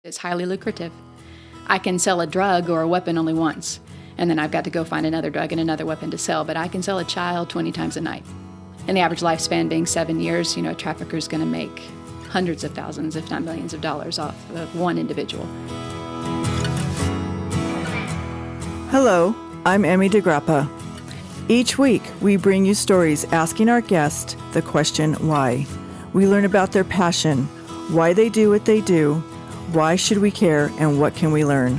It's highly lucrative. I can sell a drug or a weapon only once, and then I've got to go find another drug and another weapon to sell, but I can sell a child 20 times a night. And the average lifespan being 7 years, a trafficker's going to make hundreds of thousands, if not millions of dollars off of one individual. Hello, I'm Emmy DeGrappa. Each week, we bring you stories asking our guests the question, why? We learn about their passion, why they do what they do, why should we care, and what can we learn?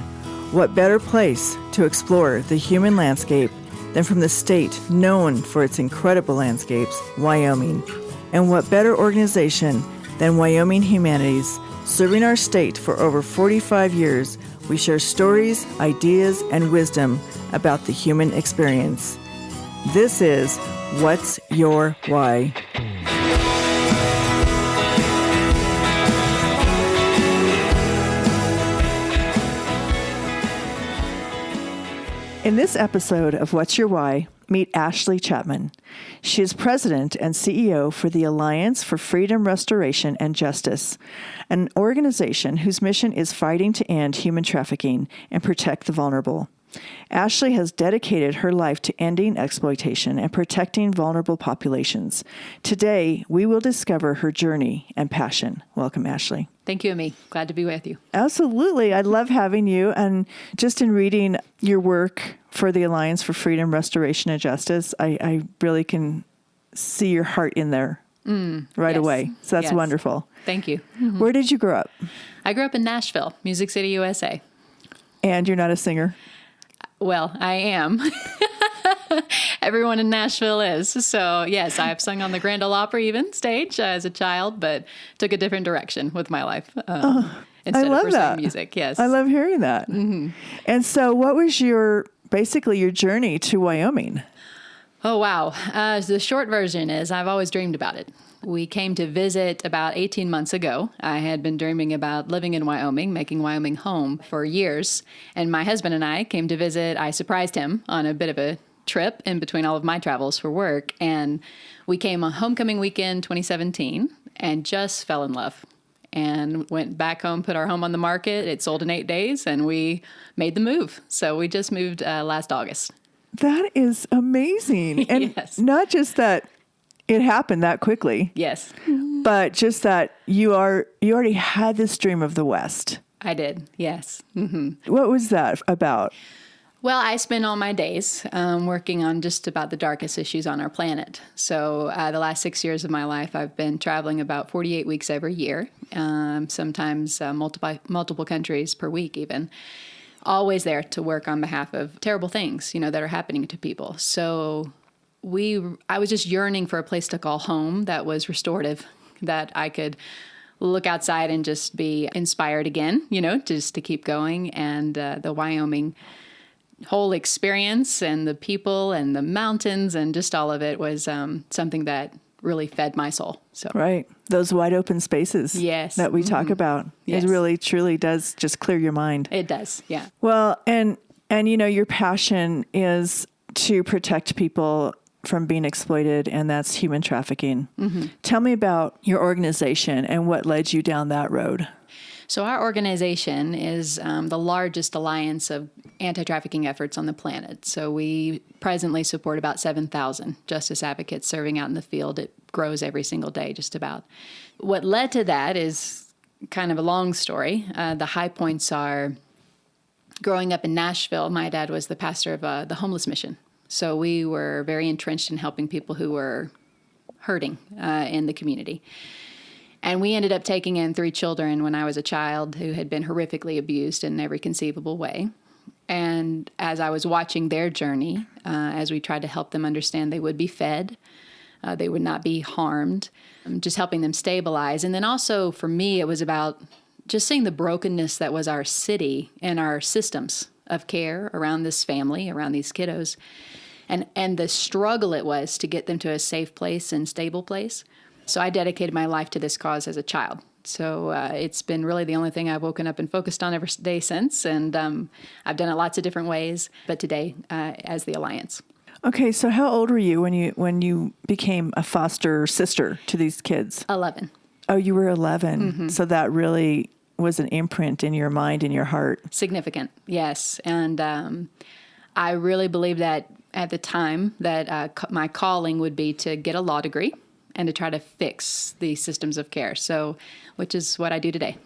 What better place to explore the human landscape than from the state known for its incredible landscapes, Wyoming? And what better organization than Wyoming Humanities? Serving our state for over 45 years, we share stories, ideas, and wisdom about the human experience. This is What's Your Why? In this episode of What's Your Why, meet Ashleigh Chapman. She is president and CEO for the Alliance for Freedom, Restoration, and Justice, an organization whose mission is fighting to end human trafficking and protect the vulnerable. Ashleigh has dedicated her life to ending exploitation and protecting vulnerable populations. Today, we will discover her journey and passion. Welcome, Ashleigh. Thank you, Amy. Glad to be with you. Absolutely. I love having you. And just in reading your work for the Alliance for Freedom, Restoration, and Justice, I really can see your heart in there right away. So that's wonderful. Thank you. Mm-hmm. Where did you grow up? I grew up in Nashville, Music City, USA. And you're not a singer? Well, I am. Everyone in Nashville is. So, yes, I've sung on the Grand Ole Opry even stage as a child, but took a different direction with my life instead of pursuing music. Yes. I love hearing that. Mm-hmm. And so what was basically your journey to Wyoming? Oh, wow. The short version is I've always dreamed about it. We came to visit about 18 months ago. I had been dreaming about living in Wyoming, making Wyoming home for years. And my husband and I came to visit. I surprised him on a bit of a trip in between all of my travels for work. And we came on homecoming weekend 2017 and just fell in love. And went back home, put our home on the market. It sold in 8 days, and we made the move. So we just moved last August. That is amazing. And yes. Not just that it happened that quickly. Yes. But just that you already had this dream of the West. I did. Yes. Mm-hmm. What was that about? Well, I spend all my days working on just about the darkest issues on our planet. So the last 6 years of my life, I've been traveling about 48 weeks every year, sometimes multiple countries per week even. Always there to work on behalf of terrible things, that are happening to people. So I was just yearning for a place to call home that was restorative, that I could look outside and just be inspired again, just to keep going. And the Wyoming whole experience and the people and the mountains and just all of it was something that really fed my soul. So right. Those wide open spaces that we talk about. Yes. It really, truly does just clear your mind. It does, yeah. Well, and your passion is to protect people from being exploited, and that's human trafficking. Mm-hmm. Tell me about your organization and what led you down that road. So our organization is the largest alliance of anti-trafficking efforts on the planet. So we presently support about 7,000 justice advocates serving out in the field. It grows every single day, just about. What led to that is kind of a long story. The high points are growing up in Nashville. My dad was the pastor of the homeless mission. So we were very entrenched in helping people who were hurting in the community. And we ended up taking in 3 children when I was a child who had been horrifically abused in every conceivable way. And as I was watching their journey, as we tried to help them understand they would be fed, they would not be harmed, just helping them stabilize. And then also for me, it was about just seeing the brokenness that was our city and our systems of care around this family, around these kiddos, and the struggle it was to get them to a safe place and stable place. So I dedicated my life to this cause as a child. So it's been really the only thing I've woken up and focused on every day since. And I've done it lots of different ways, but today as the Alliance. Okay, so how old were you when you became a foster sister to these kids? 11. Oh, you were 11. Mm-hmm. So that really was an imprint in your mind and your heart? Significant, yes. And I really believed that at the time that my calling would be to get a law degree and to try to fix the systems of care. So, which is what I do today.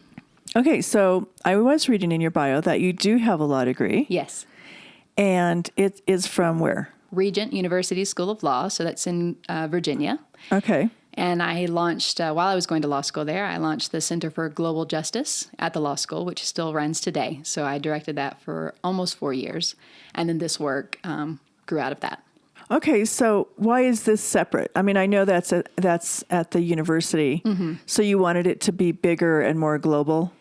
Okay, so I was reading in your bio that you do have a law degree. Yes. And it is from where? Regent University School of Law. So that's in Virginia. Okay. And I launched, while I was going to law school there, I launched the Center for Global Justice at the law school, which still runs today. So I directed that for almost 4 years. And then this work grew out of that. Okay, so why is this separate? I mean, I know that's at the university. Mm-hmm. So you wanted it to be bigger and more global?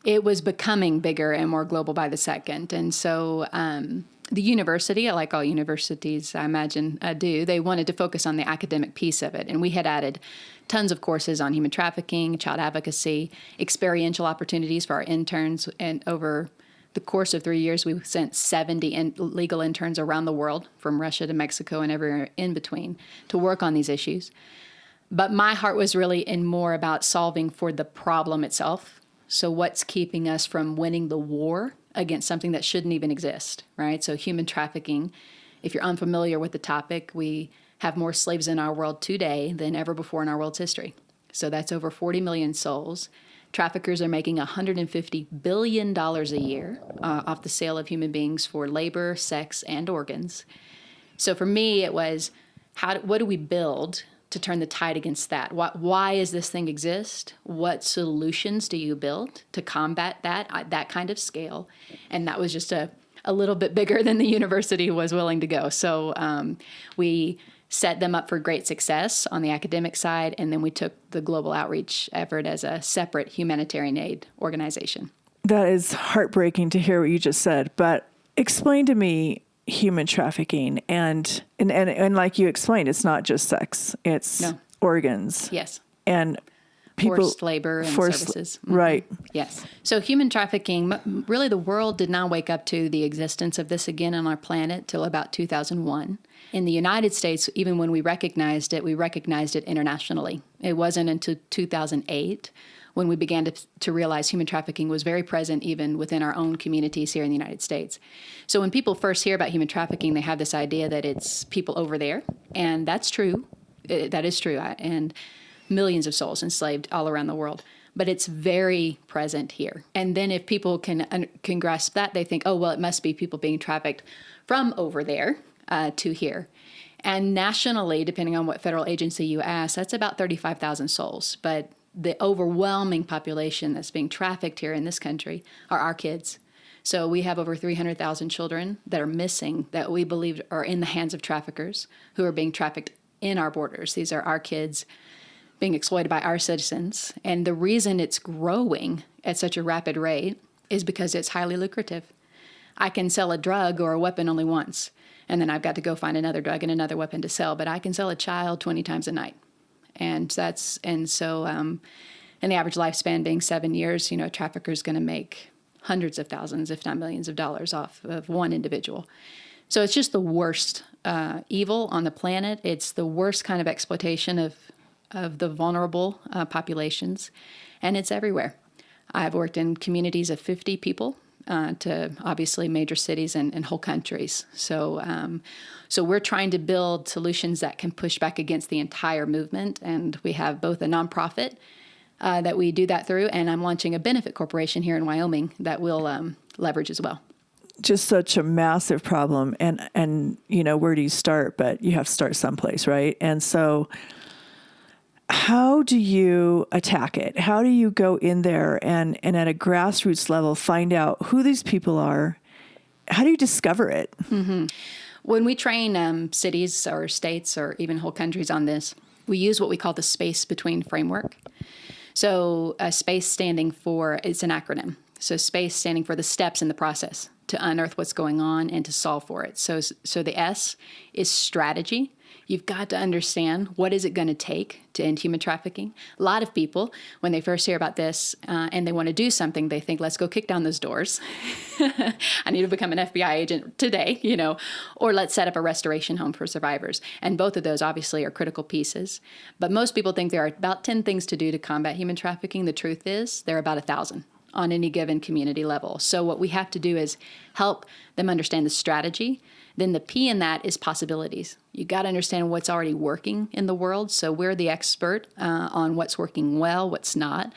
It was becoming bigger and more global by the second. And so the university, like all universities, I imagine, do, they wanted to focus on the academic piece of it. And we had added tons of courses on human trafficking, child advocacy, experiential opportunities for our interns. And over the course of 3 years, we sent 70 legal interns around the world, from Russia to Mexico and everywhere in between, to work on these issues. But my heart was really more about solving for the problem itself. So what's keeping us from winning the war against something that shouldn't even exist, right? So human trafficking, if you're unfamiliar with the topic, we have more slaves in our world today than ever before in our world's history. So that's over 40 million souls. Traffickers are making $150 billion a year off the sale of human beings for labor, sex, and organs. So for me, it was, what do we build to turn the tide against that? Why does this thing exist? What solutions do you build to combat that kind of scale? And that was just a little bit bigger than the university was willing to go. So we set them up for great success on the academic side, and then we took the global outreach effort as a separate humanitarian aid organization. That is heartbreaking to hear what you just said, but explain to me human trafficking and like you explained, it's not just sex, it's organs. Yes. And people, forced labor and services. Mm-hmm. Right. Yes. So human trafficking, really the world did not wake up to the existence of this again on our planet till about 2001. In the United States, even when we recognized it internationally. It wasn't until 2008 when we began to realize human trafficking was very present even within our own communities here in the United States. So when people first hear about human trafficking, they have this idea that it's people over there, and that's true. That is true, and millions of souls enslaved all around the world. But it's very present here. And then if people can grasp that, they think, oh, well, it must be people being trafficked from over there to here. And nationally, depending on what federal agency you ask, that's about 35,000 souls. But the overwhelming population that's being trafficked here in this country are our kids. So we have over 300,000 children that are missing that we believe are in the hands of traffickers who are being trafficked in our borders. These are our kids being exploited by our citizens. And the reason it's growing at such a rapid rate is because it's highly lucrative. I can sell a drug or a weapon only once, and then I've got to go find another drug and another weapon to sell, but I can sell a child 20 times a night. And the average lifespan being 7 years, a trafficker is going to make hundreds of thousands, if not millions of dollars off of one individual. So it's just the worst evil on the planet. It's the worst kind of exploitation of the vulnerable populations, and it's everywhere. I've worked in communities of 50 people to obviously major cities and whole countries. So we're trying to build solutions that can push back against the entire movement, and we have both a nonprofit that we do that through, and I'm launching a benefit corporation here in Wyoming that will leverage as well. Just such a massive problem, and where do you start? But you have to start someplace, right? And so how do you attack it? How do you go in there and at a grassroots level find out who these people are? How do you discover it? Mm-hmm. When we train cities or states or even whole countries on this, we use what we call the space between framework. So space standing for, it's an acronym. So space standing for the steps in the process to unearth what's going on and to solve for it. So the S is strategy. You've got to understand, what is it going to take to end human trafficking? A lot of people, when they first hear about this and they want to do something, they think, let's go kick down those doors. I need to become an FBI agent today, or let's set up a restoration home for survivors. And both of those obviously are critical pieces. But most people think there are about 10 things to do to combat human trafficking. The truth is there are about 1,000 on any given community level. So what we have to do is help them understand the strategy. Then the P in that is possibilities. You got to understand what's already working in the world. So we're the expert on what's working well, what's not,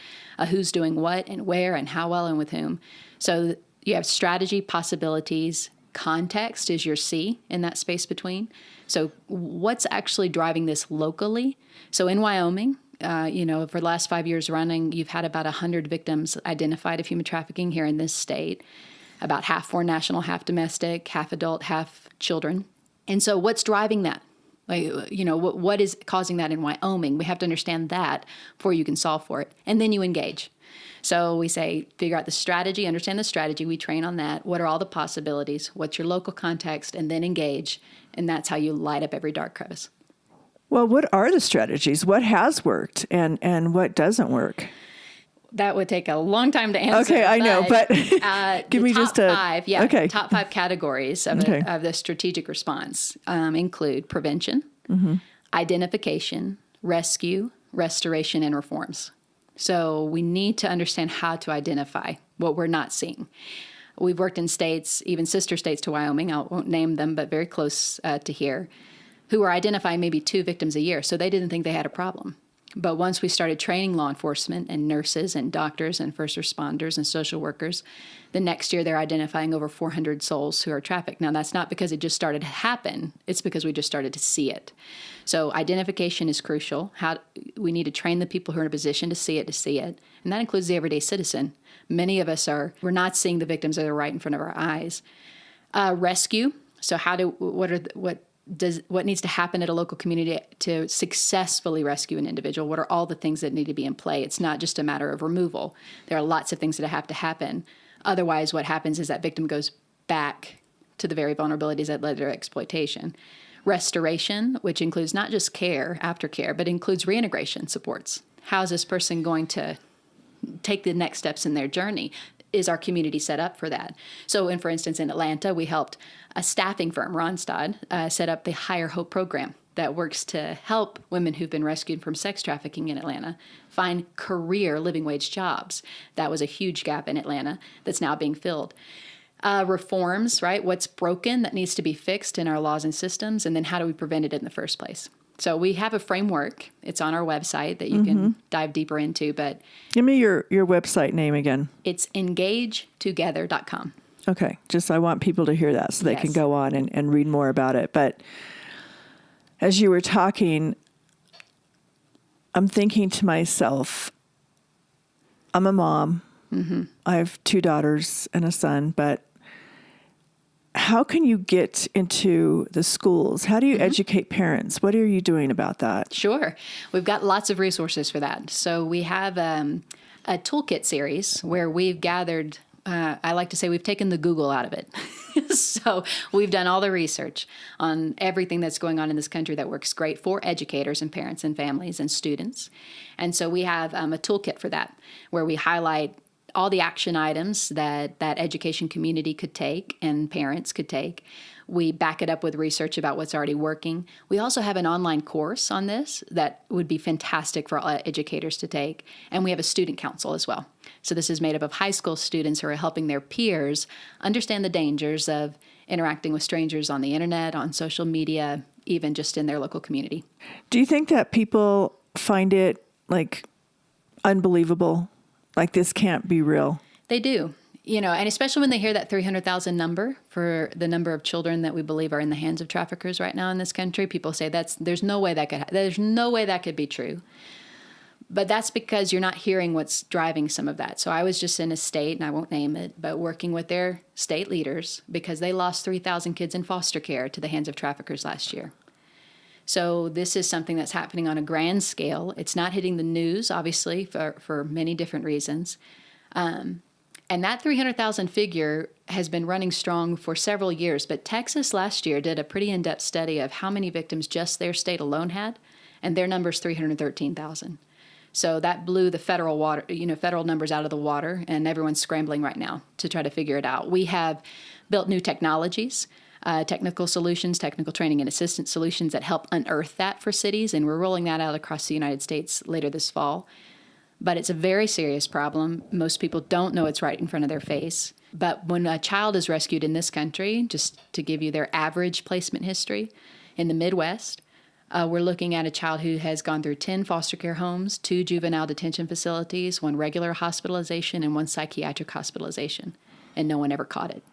who's doing what and where and how well and with whom. So you have strategy, possibilities, context is your C in that space between. So what's actually driving this locally? So in Wyoming, for the last 5 years running, you've had about 100 victims identified of human trafficking here in this state. About half foreign national, half domestic, half adult, half children. And so what's driving that? What is causing that in Wyoming? We have to understand that before you can solve for it. And then you engage. So we say, figure out the strategy, understand the strategy. We train on that. What are all the possibilities? What's your local context? And then engage. And that's how you light up every dark crevice. Well, what are the strategies? What has worked and what doesn't work? That would take a long time to answer. Okay, I know, but give me just a... Top 5 categories of the strategic response include prevention, identification, rescue, restoration, and reforms. So we need to understand how to identify what we're not seeing. We've worked in states, even sister states to Wyoming, I won't name them, but very close to here, who are identifying maybe 2 victims a year, so they didn't think they had a problem. But once we started training law enforcement and nurses and doctors and first responders and social workers, the next year they're identifying over 400 souls who are trafficked. Now, that's not because it just started to happen. It's because we just started to see it. So identification is crucial. We need to train the people who are in a position to see it. And that includes the everyday citizen. Many of us we're not seeing the victims that are right in front of our eyes. Rescue. So what needs to happen at a local community to successfully rescue an individual? What are all the things that need to be in play? It's not just a matter of removal. There are lots of things that have to happen. Otherwise, what happens is that victim goes back to the very vulnerabilities that led to their exploitation. Restoration, which includes not just care, aftercare, but includes reintegration supports. How is this person going to take the next steps in their journey? Is our community set up for that? So, for instance, in Atlanta, we helped a staffing firm, Randstad, set up the Higher Hope program that works to help women who've been rescued from sex trafficking in Atlanta find career living wage jobs. That was a huge gap in Atlanta that's now being filled. Reforms, right? What's broken that needs to be fixed in our laws and systems, and then how do we prevent it in the first place? So we have a framework. It's on our website that you can dive deeper into. But give me your website name again. It's engagetogether.com. Okay. Just I want people to hear that so they can go on and read more about it. But as you were talking, I'm thinking to myself, I'm a mom. I have 2 daughters and a son, but how can you get into the schools? How do you educate parents? What are you doing about that? Sure. We've got lots of resources for that. So we have a toolkit series where we've gathered, I like to say we've taken the Google out of it. So we've done all the research on everything that's going on in this country that works great for educators and parents and families and students. And so we have a toolkit for that where we highlight all the action items that education community could take and parents could take. We back it up with research about what's already working. We also have an online course on this that would be fantastic for all educators to take. And we have a student council as well. So this is made up of high school students who are helping their peers understand the dangers of interacting with strangers on the internet, on social media, even just in their local community. Do you think that people find it unbelievable? Like this can't be real? They do. And especially when they hear that 300,000 number for the number of children that we believe are in the hands of traffickers right now in this country, people say there's no way that could be true. But that's because you're not hearing what's driving some of that. So I was just in a state, and I won't name it, but working with their state leaders because they lost 3,000 kids in foster care to the hands of traffickers last year. So this is something that's happening on a grand scale. It's not hitting the news, obviously, for many different reasons. And that 300,000 figure has been running strong for several years, but Texas last year did a pretty in-depth study of how many victims just their state alone had, and their number's 313,000. So that blew the federal numbers out of the water, and everyone's scrambling right now to try to figure it out. We have built new technologies, technical solutions, technical training and assistance solutions that help unearth that for cities, and we're rolling that out across the United States later this fall. But it's a very serious problem. Most people don't know it's right in front of their face. But when a child is rescued in this country, just to give you their average placement history, in the Midwest, we're looking at a child who has gone through 10 foster care homes, 2 juvenile detention facilities, 1 regular hospitalization, and 1 psychiatric hospitalization, and no one ever caught it.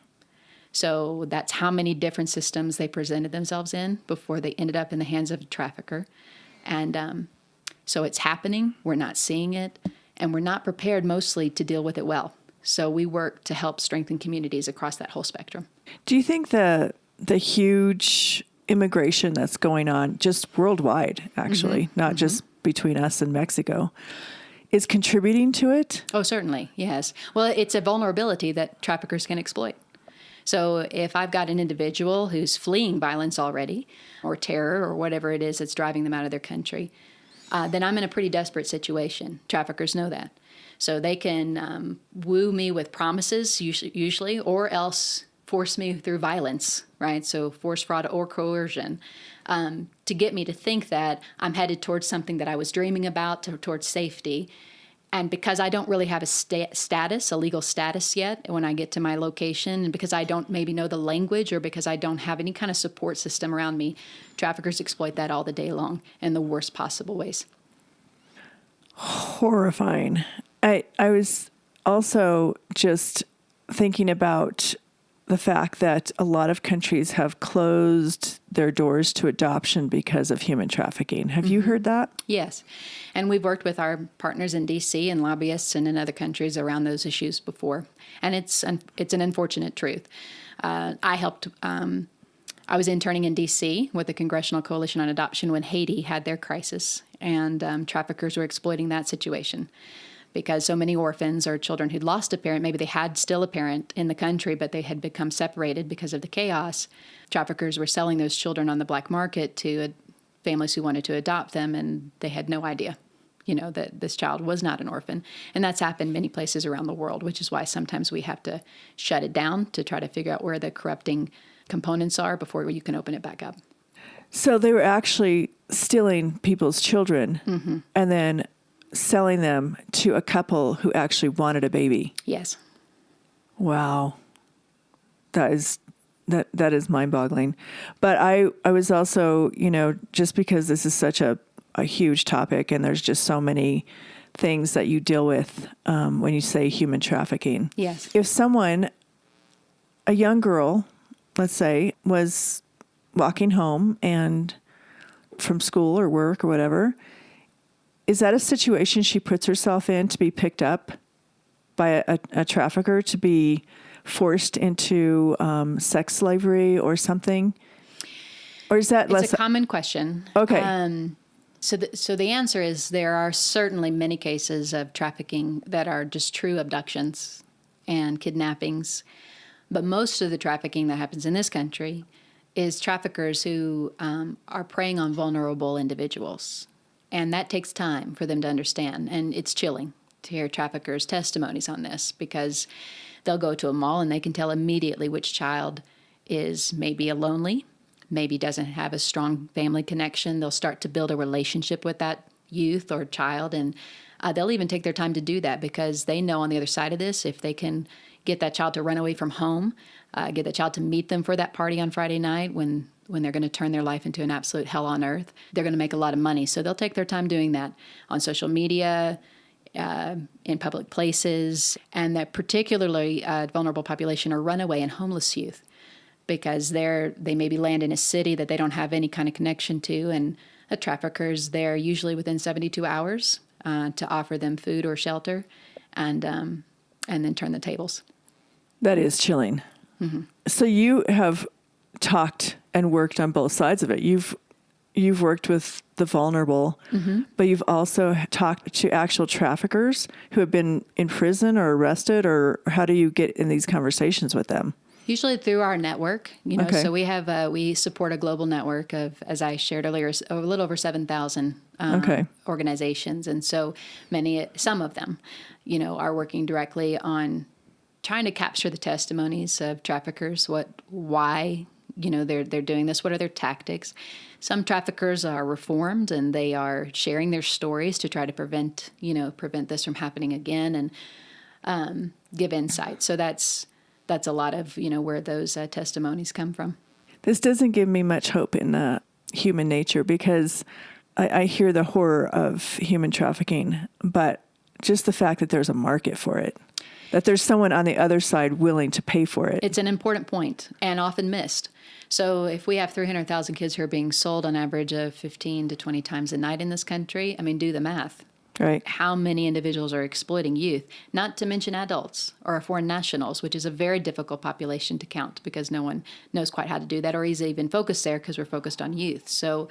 So that's how many different systems they presented themselves in before they ended up in the hands of a trafficker. And so it's happening, we're not seeing it, and we're not prepared mostly to deal with it well. So we work to help strengthen communities across that whole spectrum. Do you think the huge immigration that's going on just worldwide, actually, not just between us and Mexico, is contributing to it? Oh, certainly, yes. Well, it's a vulnerability that traffickers can exploit. So if I've got an individual who's fleeing violence already, or terror, or whatever it is that's driving them out of their country, then I'm in a pretty desperate situation. Traffickers know that. So they can woo me with promises, usually, or else force me through violence, right? So force, fraud, or coercion, to get me to think that I'm headed towards something that I was dreaming about, towards safety. And because I don't really have a legal status yet when I get to my location, and because I don't maybe know the language, or because I don't have any kind of support system around me, traffickers exploit that all the day long in the worst possible ways. Horrifying. I was also just thinking about the fact that a lot of countries have closed their doors to adoption because of human trafficking. Have you heard that? Yes. And we've worked with our partners in D.C. and lobbyists and in other countries around those issues before. And it's an unfortunate truth. I was interning in D.C. with the Congressional Coalition on Adoption when Haiti had their crisis, and traffickers were exploiting that situation. Because so many orphans or children who'd lost a parent, maybe they had still a parent in the country, but they had become separated because of the chaos. Traffickers were selling those children on the black market to families who wanted to adopt them, and they had no idea, that this child was not an orphan. And that's happened many places around the world, which is why sometimes we have to shut it down to try to figure out where the corrupting components are before you can open it back up. So they were actually stealing people's children and then selling them to a couple who actually wanted a baby. Yes. Wow. That is mind-boggling. But I was also, just because this is such a huge topic and there's just so many things that you deal with when you say human trafficking. Yes. If someone, a young girl, let's say, was walking home and from school or work or whatever, is that a situation she puts herself in to be picked up by a trafficker, to be forced into sex slavery or something? Or is that It's a common question. Okay. So the answer is there are certainly many cases of trafficking that are just true abductions and kidnappings. But most of the trafficking that happens in this country is traffickers who are preying on vulnerable individuals. And that takes time for them to understand. And it's chilling to hear traffickers' testimonies on this, because they'll go to a mall and they can tell immediately which child is maybe lonely, maybe doesn't have a strong family connection. They'll start to build a relationship with that youth or child. And they'll even take their time to do that, because they know on the other side of this, if they can get that child to run away from home, get the child to meet them for that party on Friday night when they're going to turn their life into an absolute hell on earth, they're going to make a lot of money. So they'll take their time doing that on social media, in public places, and that particularly vulnerable population are runaway and homeless youth, because they maybe land in a city that they don't have any kind of connection to, and a trafficker's there usually within 72 hours to offer them food or shelter, and then turn the tables. That is chilling. Mm-hmm. So you have talked and worked on both sides of it. You've you've worked with the vulnerable, but you've also talked to actual traffickers who have been in prison or arrested, or how do you get in these conversations with them? Usually through our network, Okay. so we support a global network of, as I shared earlier, a little over 7,000 Okay. organizations. And so some of them, are working directly on trying to capture the testimonies of traffickers, why they're doing this, what are their tactics. Some traffickers are reformed and they are sharing their stories to try to prevent this from happening again and give insight. So that's a lot of where those testimonies come from. This doesn't give me much hope in human nature, because I hear the horror of human trafficking, but just the fact that there's a market for it, that there's someone on the other side willing to pay for it. It's an important point and often missed. So if we have 300,000 kids who are being sold on average of 15 to 20 times a night in this country, do the math. Right. How many individuals are exploiting youth, not to mention adults or foreign nationals, which is a very difficult population to count because no one knows quite how to do that or is even focused there because we're focused on youth. So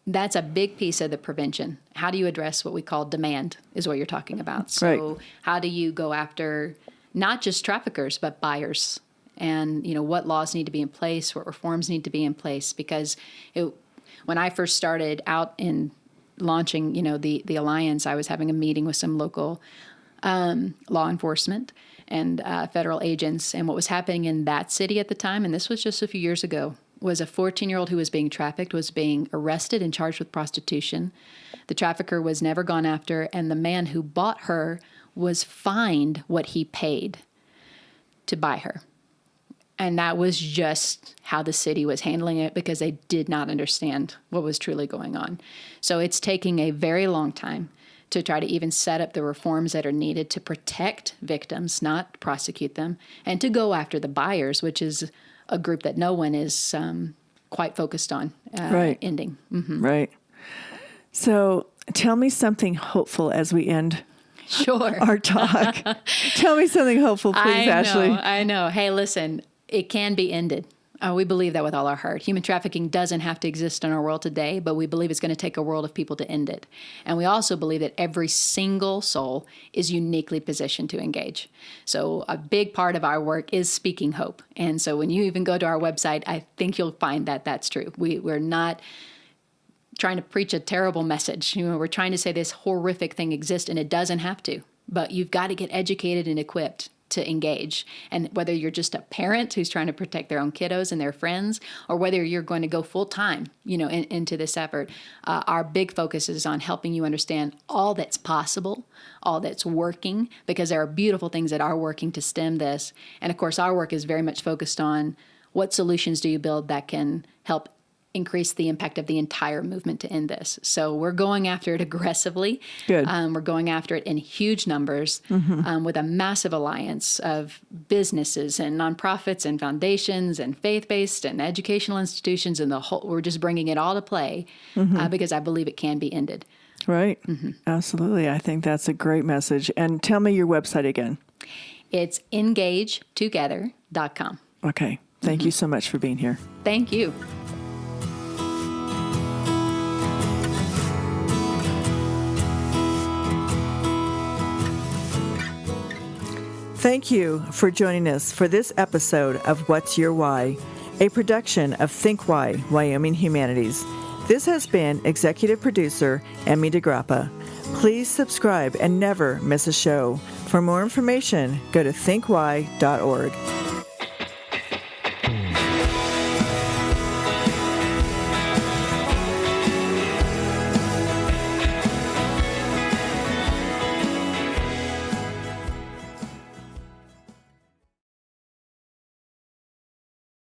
that's a big piece of the prevention. How do you address what we call demand is what you're talking about. So How do you go after not just traffickers, but buyers? And, what laws need to be in place, what reforms need to be in place? Because when I first started out in launching, the Alliance, I was having a meeting with some local law enforcement and federal agents. And what was happening in that city at the time, and this was just a few years ago, was a 14-year-old who was being trafficked, was being arrested and charged with prostitution. The trafficker was never gone after, and the man who bought her was fined what he paid to buy her. And that was just how the city was handling it because they did not understand what was truly going on. So it's taking a very long time to try to even set up the reforms that are needed to protect victims, not prosecute them, and to go after the buyers, which is a group that no one is quite focused on ending. Mm-hmm. Right. So tell me something hopeful as we end our talk. Tell me something hopeful, please, Ashleigh. I know. Hey, listen, it can be ended. We believe that with all our heart. Human trafficking doesn't have to exist in our world today, but we believe it's going to take a world of people to end it. And we also believe that every single soul is uniquely positioned to engage. So a big part of our work is speaking hope. And so when you even go to our website, I think you'll find that that's true. We're not trying to preach a terrible message. We're trying to say this horrific thing exists, and it doesn't have to. But you've got to get educated and equipped to engage. And whether you're just a parent who's trying to protect their own kiddos and their friends, or whether you're going to go full time, into this effort, our big focus is on helping you understand all that's possible, all that's working, because there are beautiful things that are working to stem this. And of course, our work is very much focused on what solutions do you build that can help increase the impact of the entire movement to end this. So we're going after it aggressively. Good. We're going after it in huge numbers with a massive alliance of businesses and nonprofits and foundations and faith-based and educational institutions and the whole. We're just bringing it all to play because I believe it can be ended. Right. Absolutely. I think that's a great message. And tell me your website again. It's engagetogether.com. Okay. Thank you so much for being here. Thank you. Thank you for joining us for this episode of What's Your Why, a production of Think Why, Wyoming Humanities. This has been executive producer Emmy DeGrappa. Please subscribe and never miss a show. For more information, go to thinkwhy.org.